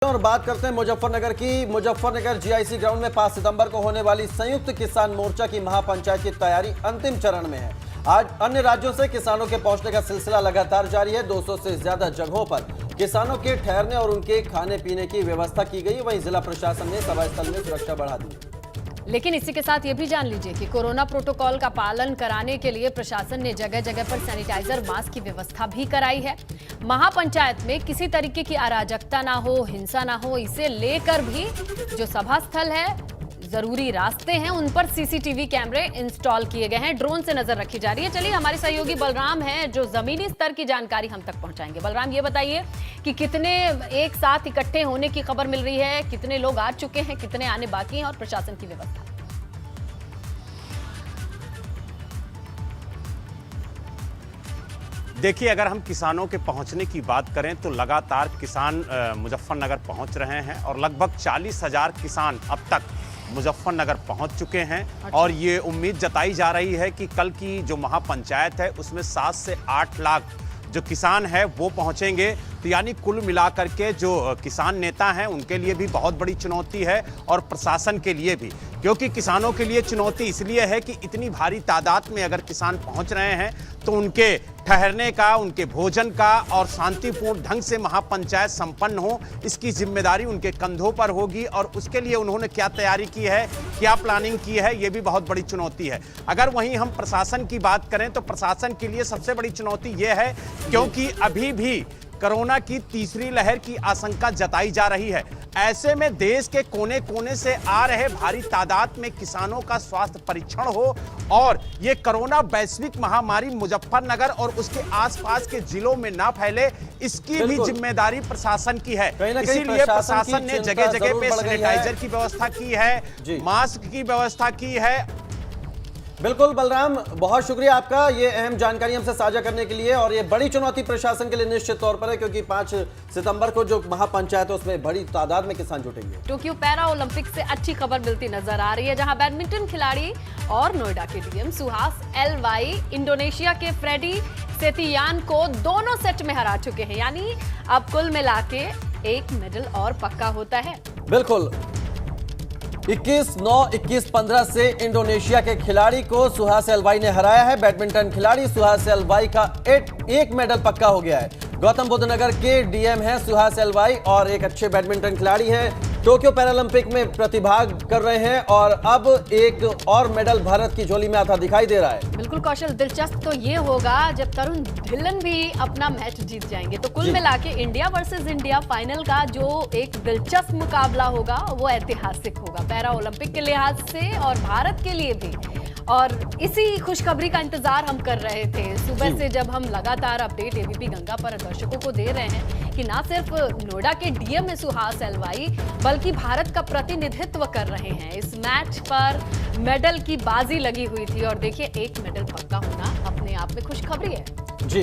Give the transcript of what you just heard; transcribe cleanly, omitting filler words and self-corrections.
और बात करते हैं मुजफ्फरनगर की। मुजफ्फरनगर जीआईसी ग्राउंड में 5 सितंबर को होने वाली संयुक्त किसान मोर्चा की महापंचायत की तैयारी अंतिम चरण में है। आज अन्य राज्यों से किसानों के पहुंचने का सिलसिला लगातार जारी है। 200 से ज्यादा जगहों पर किसानों के ठहरने और उनके खाने पीने की व्यवस्था की गई। वहीं जिला प्रशासन ने सभा स्थल में सुरक्षा बढ़ा दी। लेकिन इसी के साथ ये भी जान लीजिए कि कोरोना प्रोटोकॉल का पालन कराने के लिए प्रशासन ने जगह जगह पर सैनिटाइजर मास्क की व्यवस्था भी कराई है। महापंचायत में किसी तरीके की अराजकता ना हो, हिंसा ना हो, इसे लेकर भी जो सभा स्थल है, जरूरी रास्ते हैं, उन पर सीसीटीवी कैमरे इंस्टॉल किए गए हैं। ड्रोन से नजर रखी जा रही है। चलिए, हमारे सहयोगी बलराम हैं जो जमीनी स्तर की जानकारी हम तक पहुंचाएंगे। बलराम, ये बताइए कि कितने एक साथ इकट्ठे होने की खबर मिल रही है, कितने लोग आ चुके हैं, कितने आने बाकी हैं और प्रशासन की व्यवस्था। देखिए, अगर हम किसानों के पहुंचने की बात करें तो लगातार किसान मुजफ्फरनगर पहुंच रहे हैं और लगभग 40,000 किसान अब तक मुजफ्फरनगर पहुंच चुके हैं। और ये उम्मीद जताई जा रही है कि कल की जो महापंचायत है उसमें 7 से 8 लाख जो किसान है वो पहुंचेंगे। तो यानी कुल मिलाकर के जो किसान नेता हैं उनके लिए भी बहुत बड़ी चुनौती है और प्रशासन के लिए भी, क्योंकि किसानों के लिए चुनौती इसलिए है कि इतनी भारी तादाद में अगर किसान पहुंच रहे हैं तो उनके ठहरने का, उनके भोजन का और शांतिपूर्ण ढंग से महापंचायत संपन्न हो, इसकी जिम्मेदारी उनके कंधों पर होगी। और उसके लिए उन्होंने क्या तैयारी की है, क्या प्लानिंग की है, ये भी बहुत बड़ी चुनौती है। अगर वहीं हम प्रशासन की बात करें तो प्रशासन के लिए सबसे बड़ी चुनौती ये है क्योंकि अभी भी कोरोना की तीसरी लहर की आशंका जताई जा रही है। ऐसे में देश के कोने कोने से आ रहे भारी तादाद में किसानों का स्वास्थ्य परीक्षण हो और ये कोरोना वैश्विक महामारी मुजफ्फरनगर और उसके आसपास के जिलों में ना फैले, इसकी भी जिम्मेदारी प्रशासन की है। इसीलिए प्रशासन ने जगह जगह पे सैनिटाइजर की व्यवस्था की है, मास्क की व्यवस्था की है। बिल्कुल बलराम, बहुत शुक्रिया आपका ये अहम जानकारी हमसे साझा करने के लिए। और ये बड़ी चुनौती प्रशासन के लिए निश्चित तौर पर है क्योंकि 5 सितंबर को जो महापंचायत है उसमें बड़ी तादाद में किसान जुटेंगे। टोक्यो पैरा ओलंपिक से अच्छी खबर मिलती नजर आ रही है, जहां बैडमिंटन खिलाड़ी और नोएडा के डीएम सुहास एलवाई इंडोनेशिया के फ्रेडी सेतियान को दोनों सेट में हरा चुके हैं। यानी अब कुल मिला के एक मेडल और पक्का होता है। बिल्कुल, 21-9, 21-15 से इंडोनेशिया के खिलाड़ी को सुहास एलवाई ने हराया है। बैडमिंटन खिलाड़ी सुहास एलवाई का एक मेडल पक्का हो गया है। गौतम बुद्ध नगर के डीएम हैं सुहास एलवाई और एक अच्छे बैडमिंटन खिलाड़ी हैं। टोक्यो पैरालंपिक में प्रतिभाग कर रहे हैं और अब एक और मेडल भारत की झोली में आता दिखाई दे रहा है। बिल्कुल कौशल, दिलचस्प तो ये होगा जब तरुण ढिल्लन भी अपना मैच जीत जाएंगे तो कुल मिला के इंडिया वर्सेस इंडिया फाइनल का जो एक दिलचस्प मुकाबला होगा वो ऐतिहासिक होगा पैरा ओलंपिक के लिहाज से और भारत के लिए भी। और इसी खुशखबरी का इंतजार हम कर रहे थे सुबह से, जब हम लगातार अपडेट एबीपी गंगा पर दर्शकों को दे रहे हैं कि ना सिर्फ नोएडा के डीएम है सुहास एलवाई, बल्कि भारत का प्रतिनिधित्व कर रहे हैं। इस मैच पर मेडल की बाजी लगी हुई थी और देखिए, एक मेडल पक्का होना अपने आप में खुशखबरी है। जी।